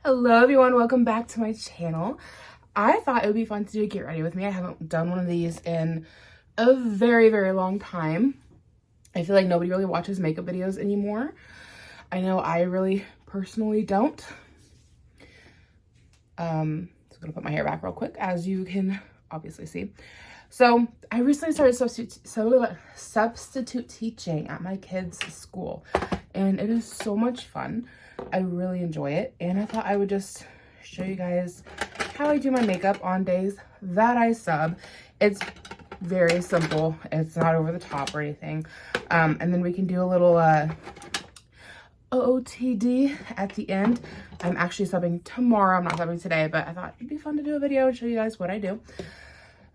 Hello everyone, welcome back to my channel. I thought it would be fun to do a get ready with me. I haven't done one of these in a very long time. I feel like nobody really watches makeup videos anymore. I know I really personally don't. So I'm gonna put my hair back real quick, as you can obviously see. So I recently started substitute teaching at my kids' school, and it is so much fun. I really enjoy it, and I thought I would just show you guys how I do my makeup on days that I sub. It's very simple. It's not over the top or anything. And then we can do a little OOTD at the end. I'm actually subbing tomorrow. I'm not subbing today, but I thought it'd be fun to do a video and show you guys what I do.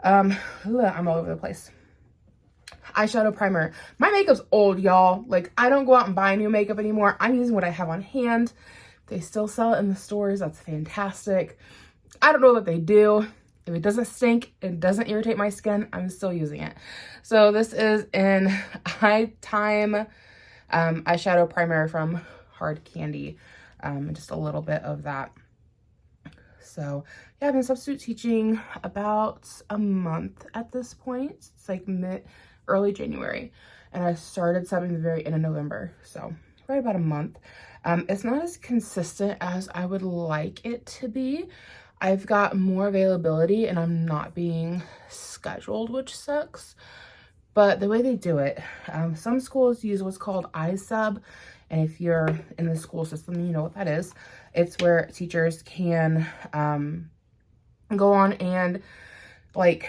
I'm all over the place. Eyeshadow primer. My makeup's old, y'all. Like, I don't go out and buy new makeup anymore. I'm using what I have on hand. They still sell it in the stores. That's fantastic. I don't know what they do. If it doesn't stink, it doesn't irritate my skin, I'm still using it. So this is an High Time eyeshadow primer from Hard Candy. Just a little bit of that. So yeah, I've been substitute teaching about a month at this point. It's like early January, and I started subbing the very end of November, so right about a month. It's not as consistent as I would like it to be. I've got more availability and I'm not being scheduled, which sucks. But the way they do it, some schools use what's called iSub, and if you're in the school system, you know what that is. It's where teachers can go on and like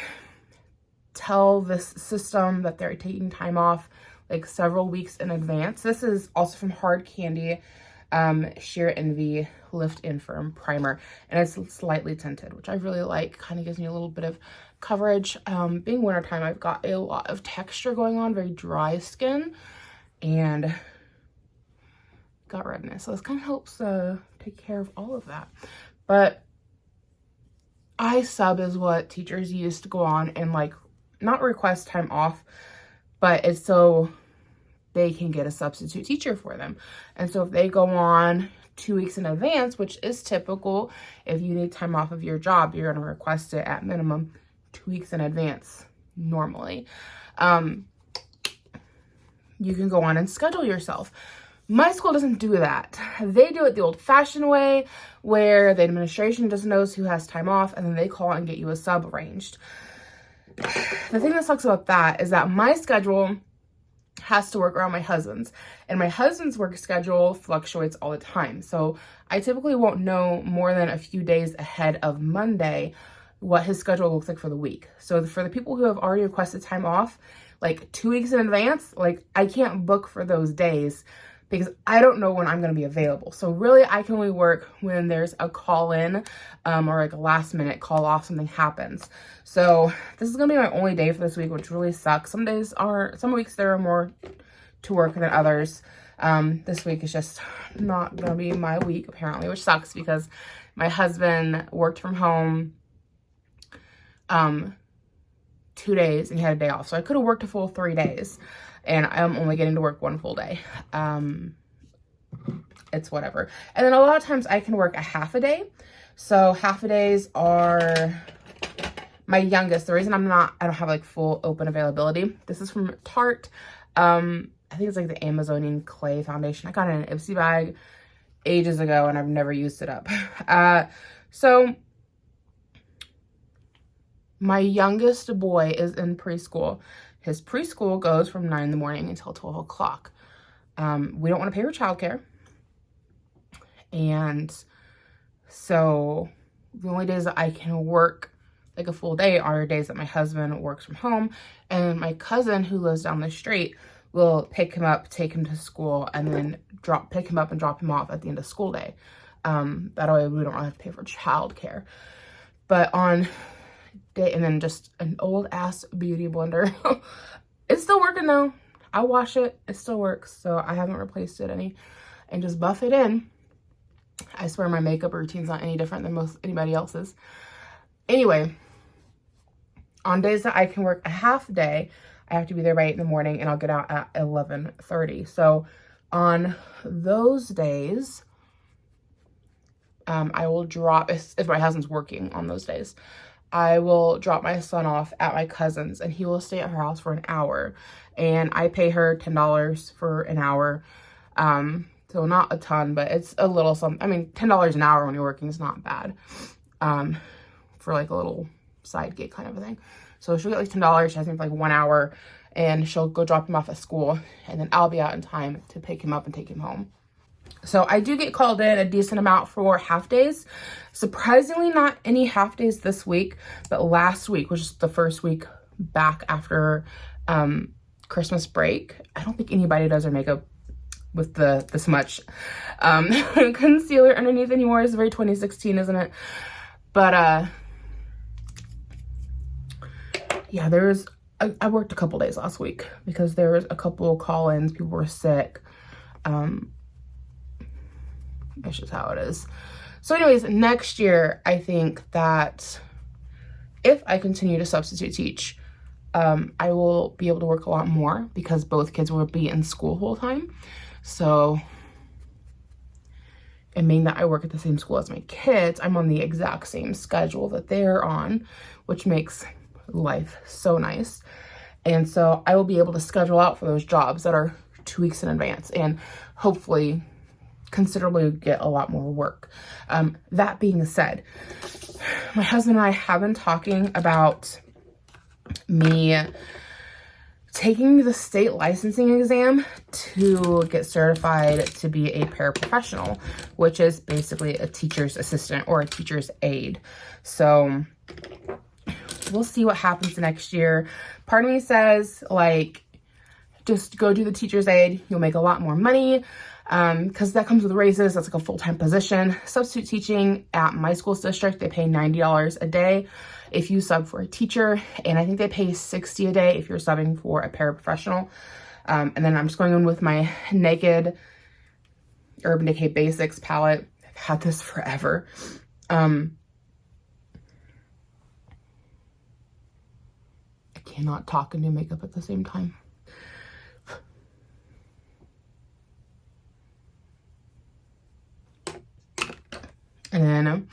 tell this system that they're taking time off like several weeks in advance. This is also from Hard Candy, Sheer Envy Lift In Firm Primer, and it's slightly tinted, which I really like. Kind of gives me a little bit of coverage. Being wintertime, I've got a lot of texture going on, very dry skin, and got redness, so this kind of helps take care of all of that. But iSub is what teachers use to go on and like not request time off, but it's so they can get a substitute teacher for them. And so if they go on 2 weeks in advance, which is typical, if you need time off of your job, you're going to request it at minimum 2 weeks in advance normally. You can go on and schedule yourself. My school doesn't do that. They do it the old-fashioned way, where the administration just knows who has time off, and then they call and get you a sub arranged. The thing that sucks about that is that my schedule has to work around my husband's, and my husband's work schedule fluctuates all the time. So I typically won't know more than a few days ahead of Monday what his schedule looks like for the week. So for the people who have already requested time off, like 2 weeks in advance, like I can't book for those days because I don't know when I'm going to be available. So really I can only work when there's a call in or like a last minute call off, something happens. So this is going to be my only day for this week, which really sucks. Some weeks there are more to work than others. This week is just not going to be my week apparently, which sucks because my husband worked from home 2 days and he had a day off. So I could have worked a full 3 days. And I'm only getting to work 1 full day. It's whatever. And then a lot of times I can work a half a day. So half a days are my youngest. The reason I don't have like full open availability. This is from Tarte. I think it's like the Amazonian Clay Foundation. I got it in an Ipsy bag ages ago and I've never used it up. So my youngest boy is in preschool. His preschool goes from 9 in the morning until 12 o'clock. We don't want to pay for childcare. And so the only days that I can work like a full day are days that my husband works from home. And my cousin who lives down the street will pick him up, take him to school, and then pick him up and drop him off at the end of school day. That way we don't really have to pay for childcare. But on and then just an old ass beauty blender. It's still working though. I wash it, it still works. So I haven't replaced it any, and just buff it in. I swear my makeup routine's not any different than anybody else's. Anyway, on days that I can work a half day, I have to be there by 8 in the morning and I'll get out at 11:30. So on those days, I will drop, if my husband's working on those days, I will drop my son off at my cousin's and he will stay at her house for an hour. And I pay her $10 for an hour. So not a ton, but it's a little something. I mean, $10 an hour when you're working is not bad. For like a little side gig kind of a thing. So she'll get like $10. She has me for like 1 hour and she'll go drop him off at school. And then I'll be out in time to pick him up and take him home. So I do get called in a decent amount for half days. Surprisingly, not any half days this week, but last week, which is the first week back after Christmas break. I don't think anybody does their makeup with this much concealer underneath anymore. It's very 2016, isn't it? But yeah, I worked a couple days last week because there was a couple call-ins. People were sick. That's just how it is. So anyways, next year, I think that if I continue to substitute teach, I will be able to work a lot more because both kids will be in school full time. So, and being that I work at the same school as my kids, I'm on the exact same schedule that they're on, which makes life so nice. And so I will be able to schedule out for those jobs that are 2 weeks in advance and hopefully considerably get a lot more work. That being said, my husband and I have been talking about me taking the state licensing exam to get certified to be a paraprofessional, which is basically a teacher's assistant or a teacher's aide. So we'll see what happens next year. Part of me says, like, just go do the teacher's aide. You'll make a lot more money because that comes with raises. That's like a full-time position. Substitute teaching at my school's district, they pay $90 a day if you sub for a teacher, and I think they pay $60 a day if you're subbing for a paraprofessional. And then I'm just going in with my Naked Urban Decay Basics palette. I've had this forever. I cannot talk and do makeup at the same time. And then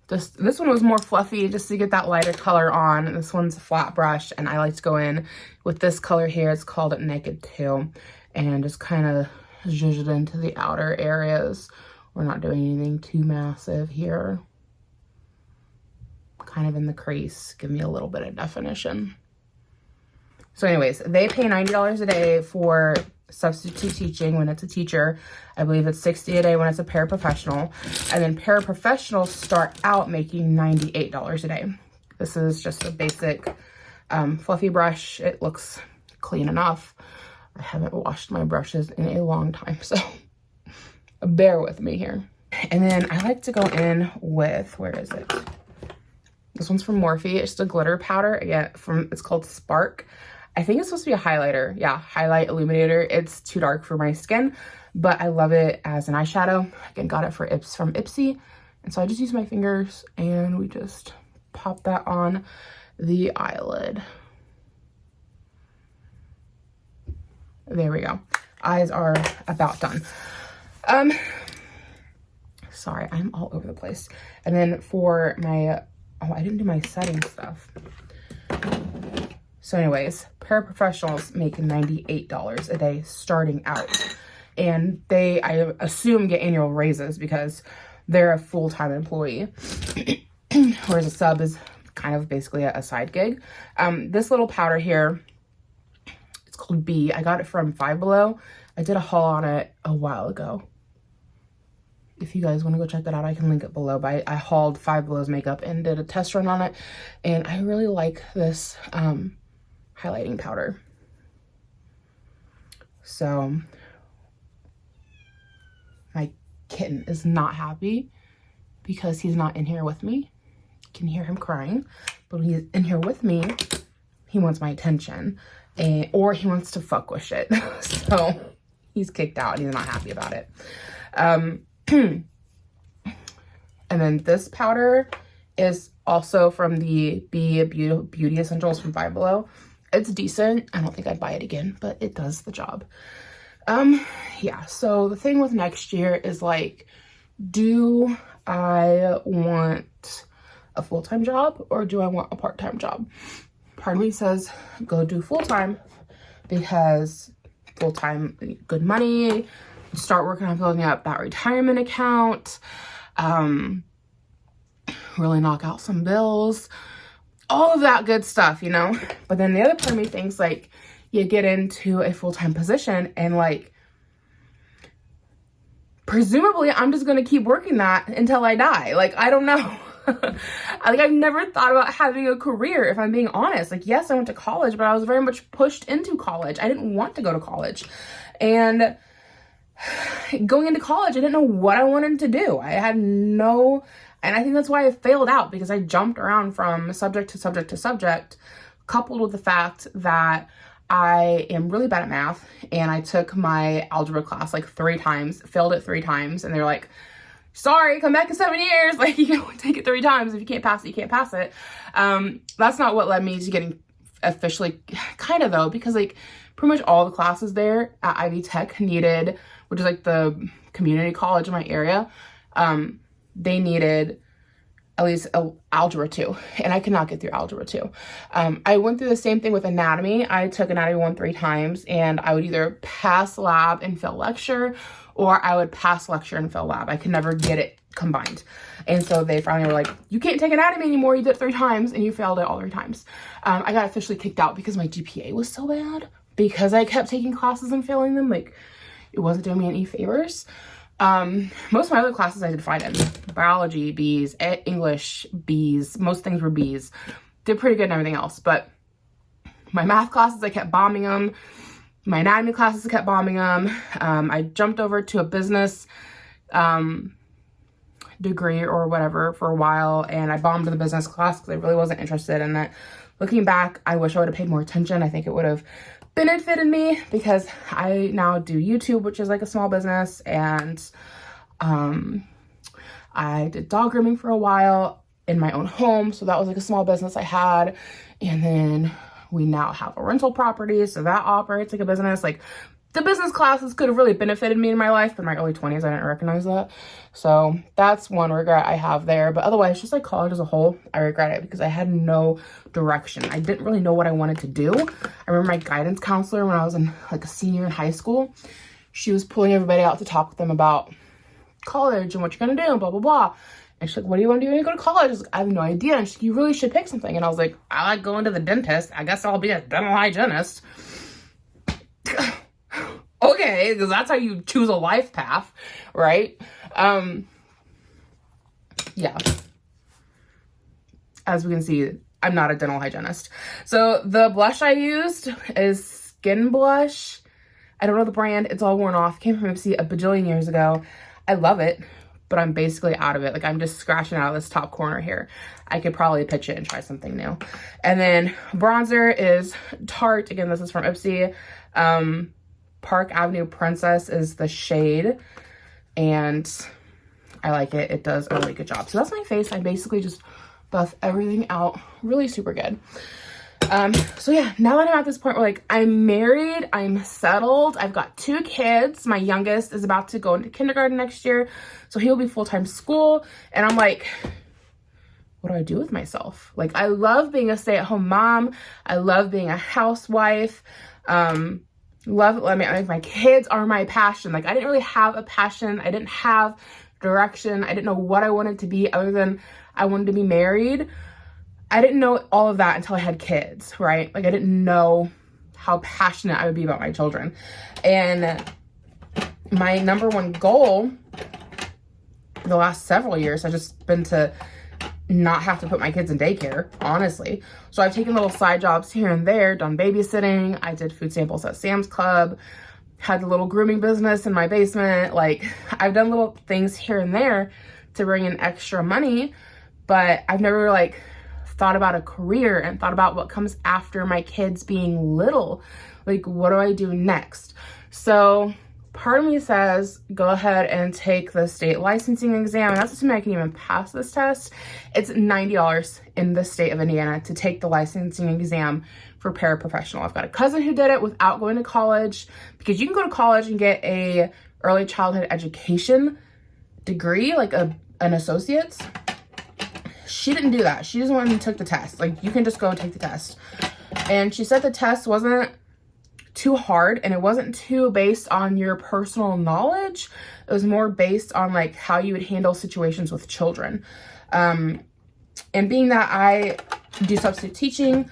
this one was more fluffy just to get that lighter color on. This one's a flat brush and I like to go in with this color here. It's called Naked 2 and just kind of zhuzh it into the outer areas. We're not doing anything too massive here. Kind of in the crease, give me a little bit of definition. So anyways, they pay $90 a day for substitute teaching when it's a teacher. I believe it's $60 a day when it's a paraprofessional. And then paraprofessionals start out making $98 a day. This is just a basic fluffy brush. It looks clean enough. I haven't washed my brushes in a long time, so bear with me here. And then I like to go in with, where is it? This one's from Morphe. It's just a glitter powder. Again, it's called Spark. I think it's supposed to be a highlighter. Yeah, highlight illuminator. It's too dark for my skin, but I love it as an eyeshadow. Again, got it from Ipsy. And so I just use my fingers and we just pop that on the eyelid. There we go. Eyes are about done. Sorry, I'm all over the place. And then for my, oh, I didn't do my setting stuff. So anyways, paraprofessionals make $98 a day starting out. And they, I assume, get annual raises because they're a full-time employee. Whereas a sub is kind of basically a side gig. This little powder here, it's called B. I got it from Five Below. I did a haul on it a while ago. If you guys want to go check that out, I can link it below. But I hauled Five Below's makeup and did a test run on it. And I really like this highlighting powder. So my kitten is not happy because he's not in here with me. You can hear him crying, but when he's in here with me, he wants my attention or he wants to fuck with shit. So he's kicked out and he's not happy about it. And then this powder is also from the Beauty Essentials from Five Below. It's decent. I don't think I'd buy it again, but it does the job. Yeah, so the thing with next year is like, do I want a full-time job or do I want a part-time job? Part of me says go do full-time because full-time, good money, start working on building up that retirement account, really knock out some bills, all of that good stuff, you know? But then the other part of me thinks like you get into a full-time position and like, presumably I'm just going to keep working that until I die. Like, I don't know. I've never thought about having a career, if I'm being honest. Like, yes, I went to college, but I was very much pushed into college. I didn't want to go to college. And going into college, I didn't know what I wanted to do. I had no, and I think that's why I failed out, because I jumped around from subject to subject to subject, coupled with the fact that I am really bad at math, and I took my algebra class like 3 times, failed it 3 times, and they're like, sorry, come back in 7 years. Like, you can only take it 3 times. If you can't pass it, you can't pass it. That's not what led me to getting officially, kind of though, because like pretty much all the classes there at Ivy Tech needed, which is like the community college in my area, they needed at least algebra 2, and I could not get through algebra 2. I went through the same thing with anatomy. I took anatomy 1 3 times, and I would either pass lab and fail lecture, or I would pass lecture and fail lab. I could never get it combined. And so they finally were like, you can't take anatomy anymore. You did it 3 times and you failed it all 3 times. I got officially kicked out because my GPA was so bad, because I kept taking classes and failing them. Like, it wasn't doing me any favors. Most of my other classes I did fine in. Biology, B's, English, B's, most things were B's. Did pretty good in everything else, but my math classes, I kept bombing them. My anatomy classes, I kept bombing them. I jumped over to a business, degree or whatever for a while, and I bombed the business class because I really wasn't interested in it. Looking back, I wish I would have paid more attention. I think it would have benefited me, because I now do YouTube, which is like a small business, and I did dog grooming for a while in my own home, so that was like a small business I had. And then we now have a rental property, so that operates like a business. Like, the business classes could have really benefited me in my life, but in my early 20s I didn't recognize that. So that's one regret I have there. But otherwise, just like college as a whole, I regret it because I had no direction. I didn't really know what I wanted to do. I remember my guidance counselor when I was in like a senior in high school, she was pulling everybody out to talk with them about college and what you're gonna do and blah blah blah. And she's like, what do you want to do when you go to college? I was like, I have no idea. And she's like, you really should pick something. And I was like, I like going to the dentist. I guess I'll be a dental hygienist. Okay, because that's how you choose a life path, right? Yeah. As we can see, I'm not a dental hygienist. So the blush I used is Skin Blush. I don't know the brand. It's all worn off. Came from Ipsy a bajillion years ago. I love it, but I'm basically out of it. Like, I'm just scratching out of this top corner here. I could probably pitch it and try something new. And then bronzer is Tarte. Again, this is from Ipsy. Park Avenue Princess is the shade, and I like it. It does a really good job. So that's my face. I basically just buff everything out really super good. So yeah, now that I'm at this point where like I'm married, I'm settled, I've got 2 kids. My youngest is about to go into kindergarten next year, so he'll be full-time school, and I'm like, what do I do with myself? Like, I love being a stay-at-home mom. I love being a housewife. My kids are my passion. Like, I didn't really have a passion. I didn't have direction. I didn't know what I wanted to be other than I wanted to be married. I didn't know all of that until I had kids, right? Like, I didn't know how passionate I would be about my children. And my number one goal the last several years has just been to not have to put my kids in daycare, honestly. So I've taken little side jobs here and there, done babysitting. I did food samples at Sam's Club, had the little grooming business in my basement. Like, I've done little things here and there to bring in extra money, but I've never like thought about a career and thought about what comes after my kids being little. Like, what do I do next? So part of me says, go ahead and take the state licensing exam. And that's assuming I can even pass this test. It's $90 in the state of Indiana to take the licensing exam for paraprofessional. I've got a cousin who did it without going to college, because you can go to college and get a early childhood education degree, like a an associate's. She didn't do that. She just went and took the test. Like, you can just go and take the test. And she said the test wasn't too hard, and it wasn't too based on your personal knowledge. It was more based on like how you would handle situations with children. And being that I do substitute teaching,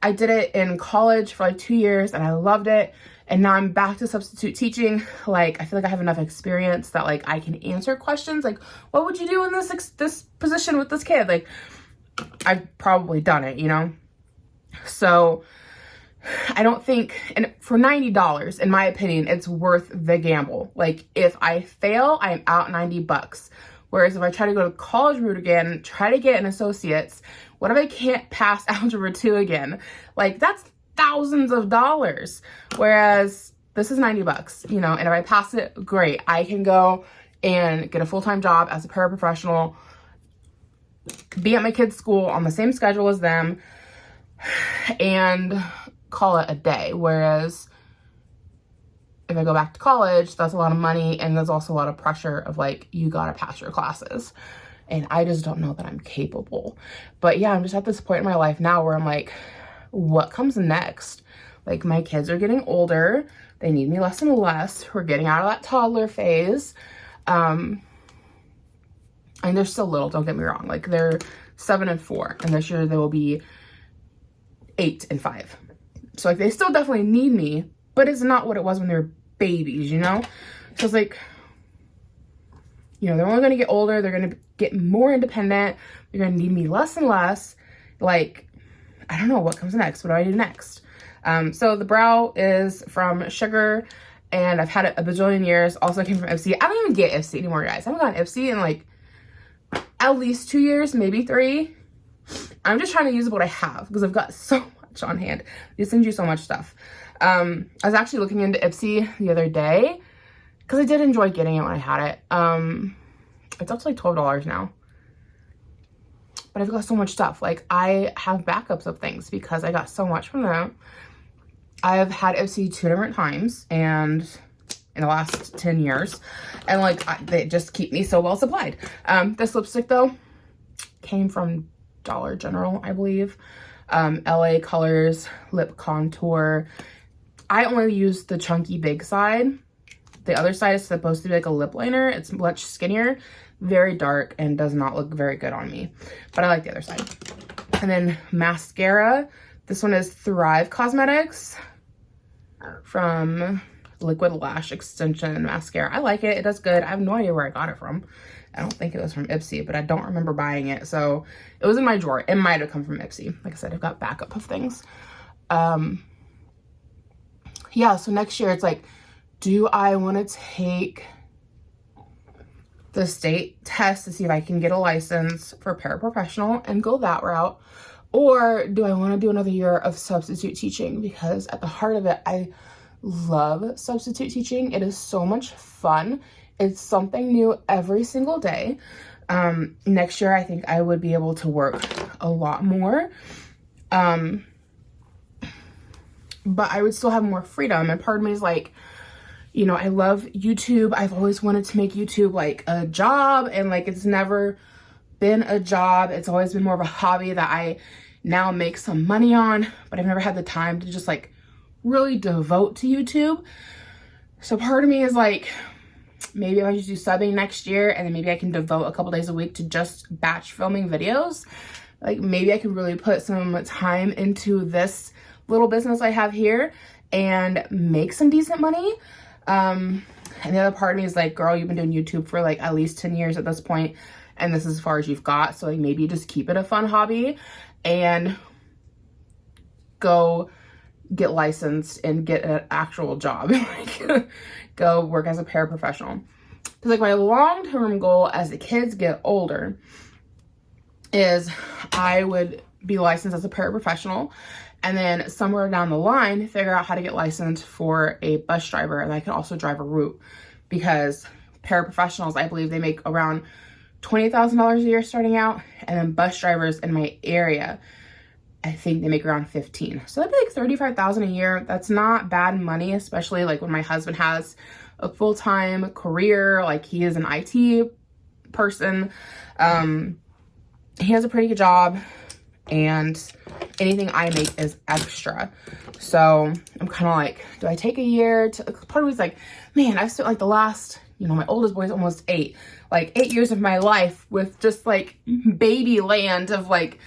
I did it in college for like 2 years and I loved it. And now I'm back to substitute teaching. Like, I feel like I have enough experience that like I can answer questions. Like, what would you do in this position with this kid? Like, I've probably done it, you know? So I don't think, and for $90, in my opinion, it's worth the gamble. Like, if I fail, I'm out $90. Whereas if I try to go to college route again, try to get an associate's, what if I can't pass algebra 2 again? Like, that's thousands of dollars. Whereas this is $90, you know, and if I pass it, great. I can go and get a full-time job as a paraprofessional, be at my kids' school on the same schedule as them, and call it a day. Whereas if I go back to college, that's a lot of money, and there's also a lot of pressure of like, you gotta pass your classes. And I just don't know that I'm capable. But yeah, I'm just at this point in my life now where I'm like, what comes next? Like, my kids are getting older. They need me less and less. We're getting out of that toddler phase. And they're still little, don't get me wrong. Like, they're 7 and 4, and this year they will be 8 and 5. So like, they still definitely need me, but it's not what it was when they were babies, you know? So it's like, you know, they're only gonna get older. They're gonna get more independent. They're gonna need me less and less. Like, I don't know what comes next. What do I do next? So the brow is from Sugar, and I've had it a bajillion years. Also came from Ipsy. I don't even get Ipsy anymore, guys. I haven't gotten Ipsy in like at least 2 years, maybe 3. I'm just trying to use what I have because I've got so much on hand. They send you so much stuff. I was actually looking into Ipsy the other day because I did enjoy getting it when I had it. It's up to like $12 now. But I've got so much stuff. Like, I have backups of things because I got so much from them. I've had Ipsy 2 different times, and in the last 10 years. And like, they just keep me so well supplied. This lipstick though came from Dollar General, I believe. LA Colors Lip Contour. I only use the chunky big side. The other side is supposed to be like a lip liner. It's much skinnier, very dark, and does not look very good on me. But I like the other side. And then mascara. This one is Thrive Cosmetics from Liquid Lash Extension Mascara. I like it. It does good. I have no idea where I got it from. I don't think it was from Ipsy, but I don't remember buying it. So it was in my drawer. It might have come from Ipsy. Like I said, I've got backup of things. Yeah, so next year it's like, do I want to take the state test to see if I can get a license for paraprofessional and go that route? Or do I want to do another year of substitute teaching? Because at the heart of it, I love substitute teaching. It is so much fun. It's something new every single day. Next year, I think I would be able to work a lot more. But I would still have more freedom. And part of me is like, you know, I love YouTube. I've always wanted to make YouTube like a job, and like, it's never been a job. It's always been more of a hobby that I now make some money on, but I've never had the time to just like really devote to YouTube. So part of me is like, maybe if I just do subbing next year, and then maybe I can devote a couple days a week to just batch filming videos. Like, maybe I could really put some time into this little business I have here and make some decent money. And the other part of me is like, girl, you've been doing YouTube for like at least 10 years at this point, and this is as far as you've got. So like, maybe just keep it a fun hobby and go get licensed and get an actual job. Like, go work as a paraprofessional. Because like, my long-term goal as the kids get older is I would be licensed as a paraprofessional, and then somewhere down the line, figure out how to get licensed for a bus driver, and I can also drive a route. Because paraprofessionals, I believe they make around $20,000 a year starting out, and then bus drivers in my area, I think they make around 15. So that'd be like $35,000 a year. That's not bad money, especially like when my husband has a full-time career, like he is an IT person. He has a pretty good job, and anything I make is extra. So I'm kind of like, do I take a year to, part of me is like, man, I've spent like the last, you know, my oldest boy is almost 8, like 8 years of my life with just like baby land of like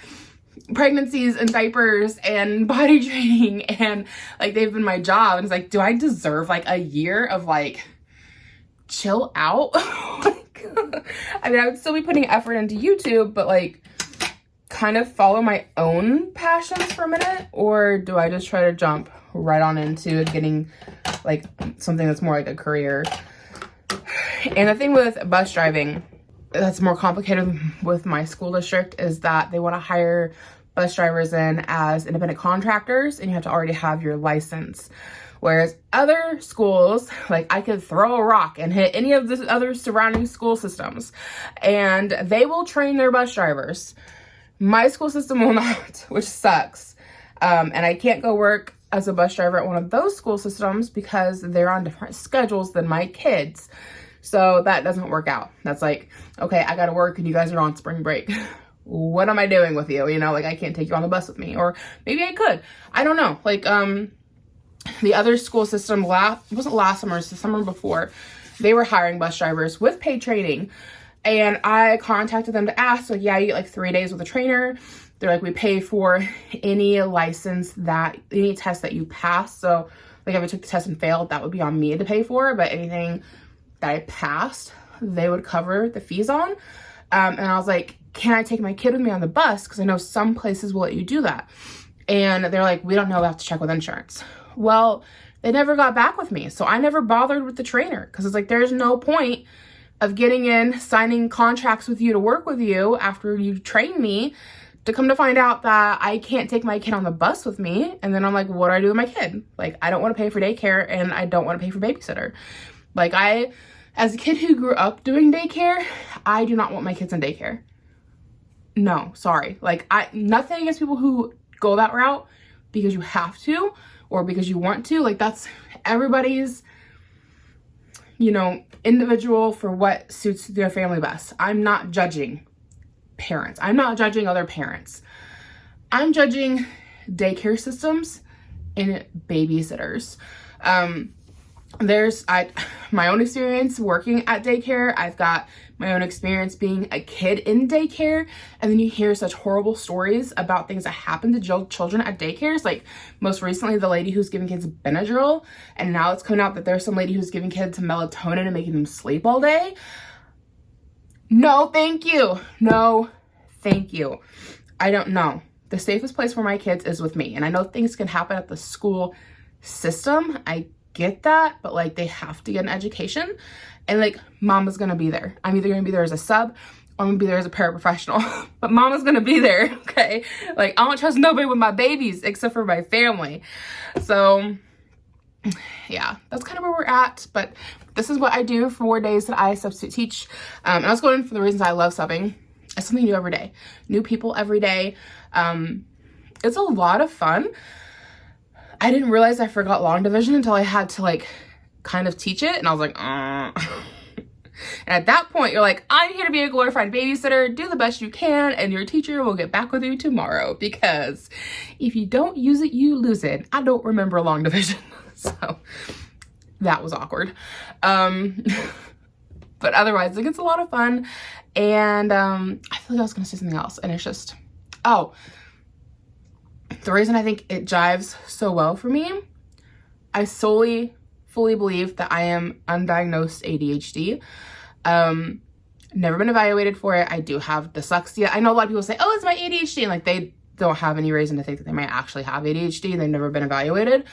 pregnancies and diapers and body training, and like they've been my job. And it's like, do I deserve like a year of like chill out? I mean, I would still be putting effort into YouTube, but like kind of follow my own passions for a minute, or do I just try to jump right on into getting like something that's more like a career? And the thing with bus driving that's more complicated with my school district is that they want to hire bus drivers in as independent contractors, and you have to already have your license. Whereas other schools, like I could throw a rock and hit any of the other surrounding school systems, and they will train their bus drivers. My school system will not, which sucks. And I can't go work as a bus driver at one of those school systems because they're on different schedules than my kids. So that doesn't work out. That's like, okay, I gotta work and you guys are on spring break. What am I doing with you? You know, like I can't take you on the bus with me, or maybe I could. I don't know. Like, the other school system, it wasn't last summer, it's the summer before, they were hiring bus drivers with paid training. And I contacted them to ask, like, yeah, you get like 3 days with a trainer. They're like, we pay for any license any test that you pass. So like if I took the test and failed, that would be on me to pay for, but anything that I passed, they would cover the fees on. And I was like, can I take my kid with me on the bus? Because I know some places will let you do that. And they're like, we don't know, we have to check with insurance. Well, they never got back with me. So I never bothered with the trainer, because it's like, there's no point of getting in, signing contracts with you to work with you after you train me, to come to find out that I can't take my kid on the bus with me. And then I'm like, what do I do with my kid? Like, I don't want to pay for daycare, and I don't want to pay for babysitter. Like, as a kid who grew up doing daycare, I do not want my kids in daycare. No, sorry. Like, nothing against people who go that route because you have to, or because you want to. Like, that's everybody's, you know, individual for what suits their family best. I'm not judging parents. I'm not judging other parents. I'm judging daycare systems and babysitters. There's my own experience working at daycare. I've got my own experience being a kid in daycare, and then you hear such horrible stories about things that happen to children at daycares. Like most recently, the lady who's giving kids Benadryl, and now it's coming out that there's some lady who's giving kids melatonin and making them sleep all day. No, thank you. No, thank you. I don't know. The safest place for my kids is with me, and I know things can happen at the school system. I get that, but like they have to get an education, and like mama's gonna be there. I'm either gonna be there as a sub, or I'm gonna be there as a paraprofessional, but mama's gonna be there, okay? Like I don't trust nobody with my babies except for my family. So yeah, that's kind of where we're at, but this is what I do for 4 days that I substitute teach. And I was going for the reasons I love subbing. It's something new every day, new people every day. It's a lot of fun. I didn't realize I forgot long division until I had to like kind of teach it, and I was like, And at that point, you're like, I'm here to be a glorified babysitter. Do the best you can, and your teacher will get back with you tomorrow, because if you don't use it, you lose it. I don't remember long division, so that was awkward. But otherwise, like, it's a lot of fun, and I feel like I was gonna say something else, and it's just, the reason I think it jives so well for me, I fully believe that I am undiagnosed ADHD. Never been evaluated for it. I do have dyslexia. I know a lot of people say, oh, it's my ADHD, and like they don't have any reason to think that they might actually have ADHD. They've never been evaluated.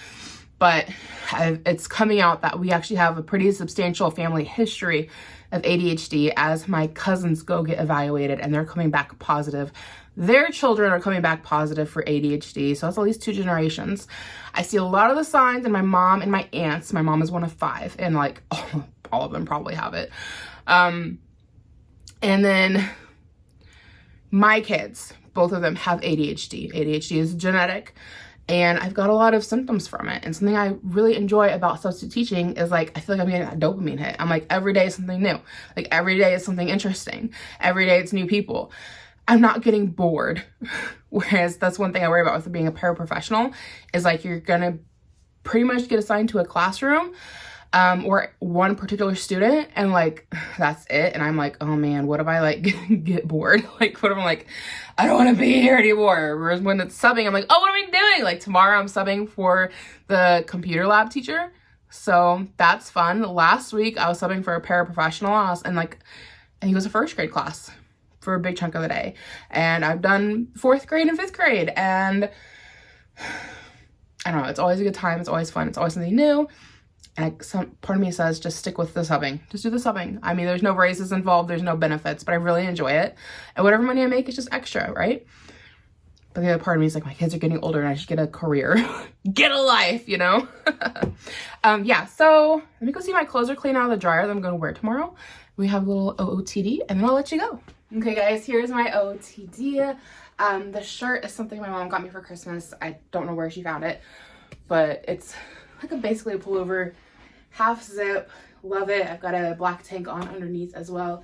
But it's coming out that we actually have a pretty substantial family history of ADHD, as my cousins go get evaluated and they're coming back positive. Their children are coming back positive for ADHD. So that's at least 2 generations. I see a lot of the signs in my mom and my aunts. My mom is one of 5, and like all of them probably have it. And then my kids, both of them have ADHD. ADHD is genetic. and I've got a lot of symptoms from it. And something I really enjoy about substitute teaching is like, I feel like I'm getting a dopamine hit. I'm like, every day is something new. Like every day is something interesting. Every day it's new people. I'm not getting bored. Whereas that's one thing I worry about with being a paraprofessional is like, you're gonna pretty much get assigned to a classroom or one particular student, and like that's it. And I'm like, oh man, what if I like get bored? Like what if I'm like, I don't want to be here anymore? Whereas when it's subbing, I'm like, oh, what am I doing? Like tomorrow I'm subbing for the computer lab teacher, so that's fun. Last week I was subbing for a paraprofessional, and like I think it was a first grade class for a big chunk of the day, and I've done 4th grade and 5th grade, and I don't know, it's always a good time, it's always fun, it's always something new. And some part of me says, just stick with the subbing. Just do the subbing. I mean, there's no raises involved. There's no benefits, but I really enjoy it. And whatever money I make is just extra, right? But the other part of me is like, my kids are getting older and I should get a career. Get a life, you know? Yeah, so let me go see my clothes are clean out of the dryer that I'm going to wear tomorrow. We have a little OOTD, and then I'll let you go. Okay, guys, here's my OOTD. The shirt is something my mom got me for Christmas. I don't know where she found it, but it's like basically a pullover, half zip. Love it. I've got a black tank on underneath as well,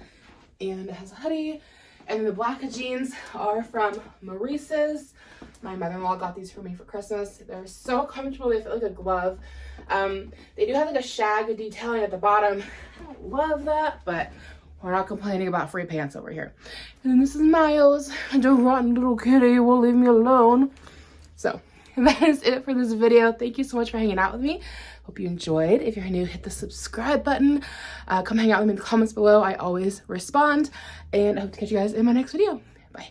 and it has a hoodie. And the black jeans are from Maurice's. My mother-in-law got these for me for Christmas. They're so comfortable. They feel like a glove. They do have like a shag detailing at the bottom. I don't love that, but we're not complaining about free pants over here. And then this is Miles, and a rotten little kitty will leave me alone. So that is it for this video. Thank you so much for hanging out with me. Hope you enjoyed. If you're new, hit the subscribe button. Come hang out with me in the comments below. I always respond. And I hope to catch you guys in my next video. Bye.